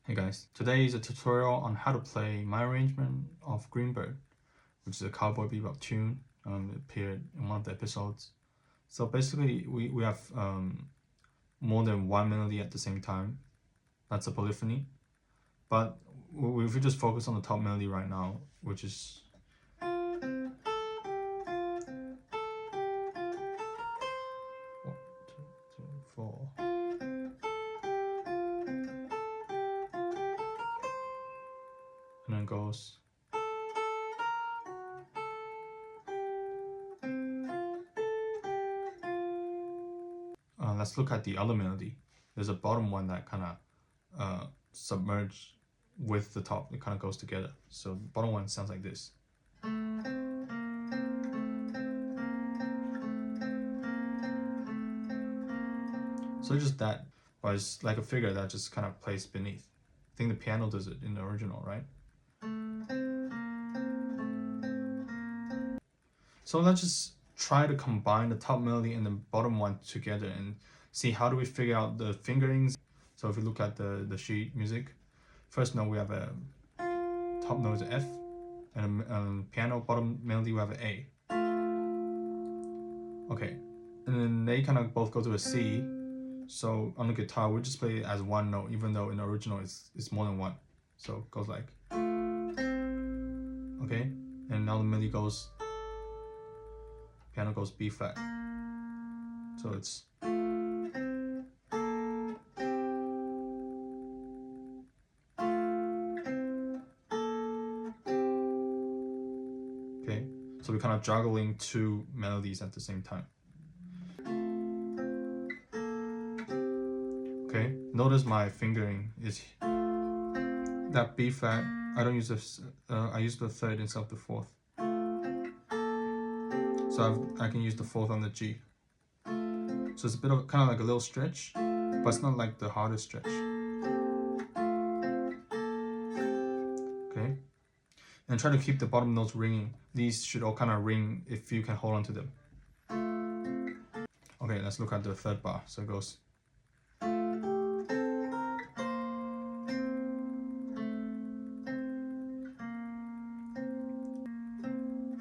Hey guys, today is a tutorial on how to play my arrangement of Greenbird, which is a Cowboy Bebop tune. It appeared in one of the episodes. So basically, we have more than one melody at the same time. That's a polyphony. But if we just focus on the top melody right now, which is one, two, three, four. And then goes. Let's look at the other melody. There's a bottom one that kind of submerged with the top. It kind of goes together. So the bottom one sounds like this. So just that, but it's like a figure that just kind of plays beneath. I think the piano does it in the original, right? So let's just try to combine the top melody and the bottom one together and see how do we figure out the fingerings. So if you look at the sheet music, first note we have a top note is F, and a piano bottom melody we have an A. Okay, and then they kind of both go to a C. So on the guitar we just play it as one note, even though in the original it's more than one. So it goes like, okay, and now the melody goes, piano goes B flat. So it's okay. So we're kind of juggling two melodies at the same time. Okay, notice my fingering is that B flat. I don't use this. I use the third instead of the fourth. So I can use the fourth on the G. So it's a bit of kind of like a little stretch, but it's not like the hardest stretch. Okay, and try to keep the bottom notes ringing. These should all kind of ring if you can hold on to them. Okay, let's look at the third bar. So it goes.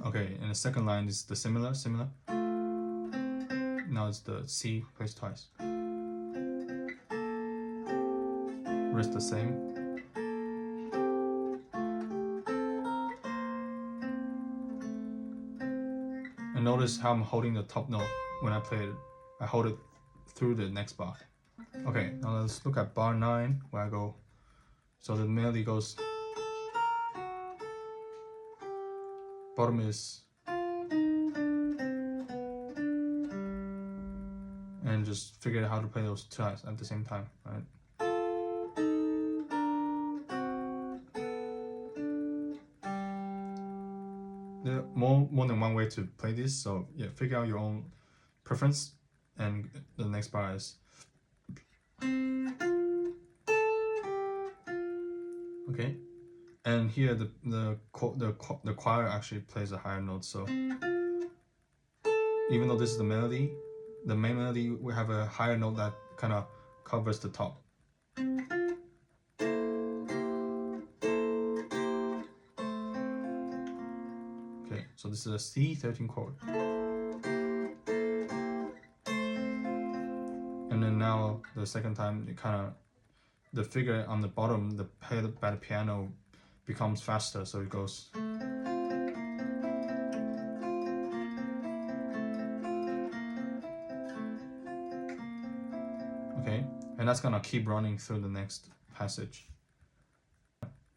Okay, and the second line is the similar. Now it's the C plays twice. Rest the same. And notice how I'm holding the top note when I play it. I hold it through the next bar. Okay, now let's look at bar 9 where I go. So the melody goes. Bottom is. And just figure out how to play those twice at the same time, right? There are more than one way to play this, so yeah, figure out your own preference. And the next bar is. Okay, and here the choir actually plays a higher note. So even though this is the melody, the main melody we have a higher note that kind of covers the top. Okay, so this is a C13 chord. And then now the second time it kind of, the figure on the bottom, the played by the piano becomes faster, so it goes. Okay, and that's gonna keep running through the next passage.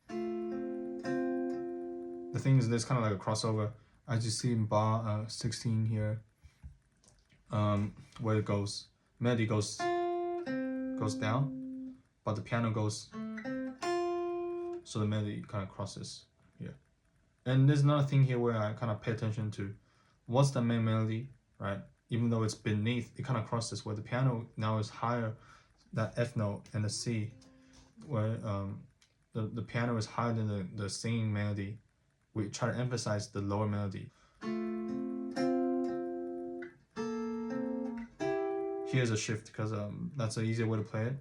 The thing is, there's kind of like a crossover, as you see in bar 16 here, where it goes, melody goes down, but the piano goes, so the melody kind of crosses here. And there's another thing here where I kind of pay attention to what's the main melody, right? Even though it's beneath, it kind of crosses where the piano now is higher, that F note and the C, where the piano is higher than the singing melody. We try to emphasize the lower melody. Here's a shift because that's an easier way to play it.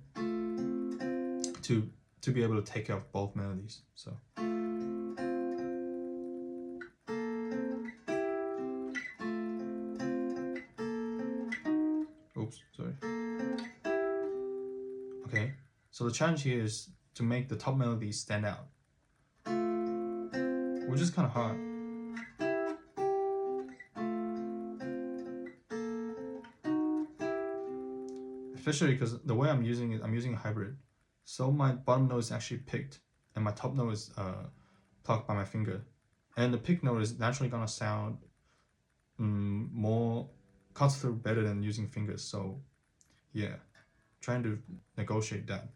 To to be able to take care of both melodies. So oops, sorry. Okay, so the challenge here is to make the top melody stand out, which is kind of hard. Especially because the way I'm using it, I'm using a hybrid. So my bottom note is actually picked, and my top note is plucked by my finger. And the pick note is naturally gonna sound more cuts through better than using fingers. So yeah, trying to negotiate that.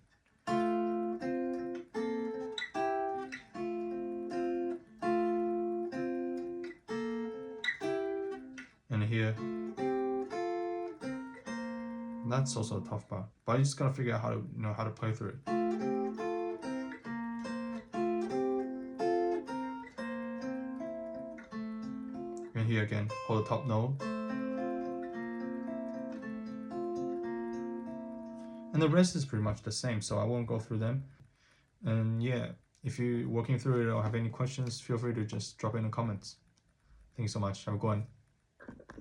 And here, that's also a tough part. But you just gotta figure out how to how to play through it. And here again, hold the top note. And the rest is pretty much the same, so I won't go through them. And yeah, if you're working through it or have any questions, feel free to just drop it in the comments. Thank you so much. Have a good one.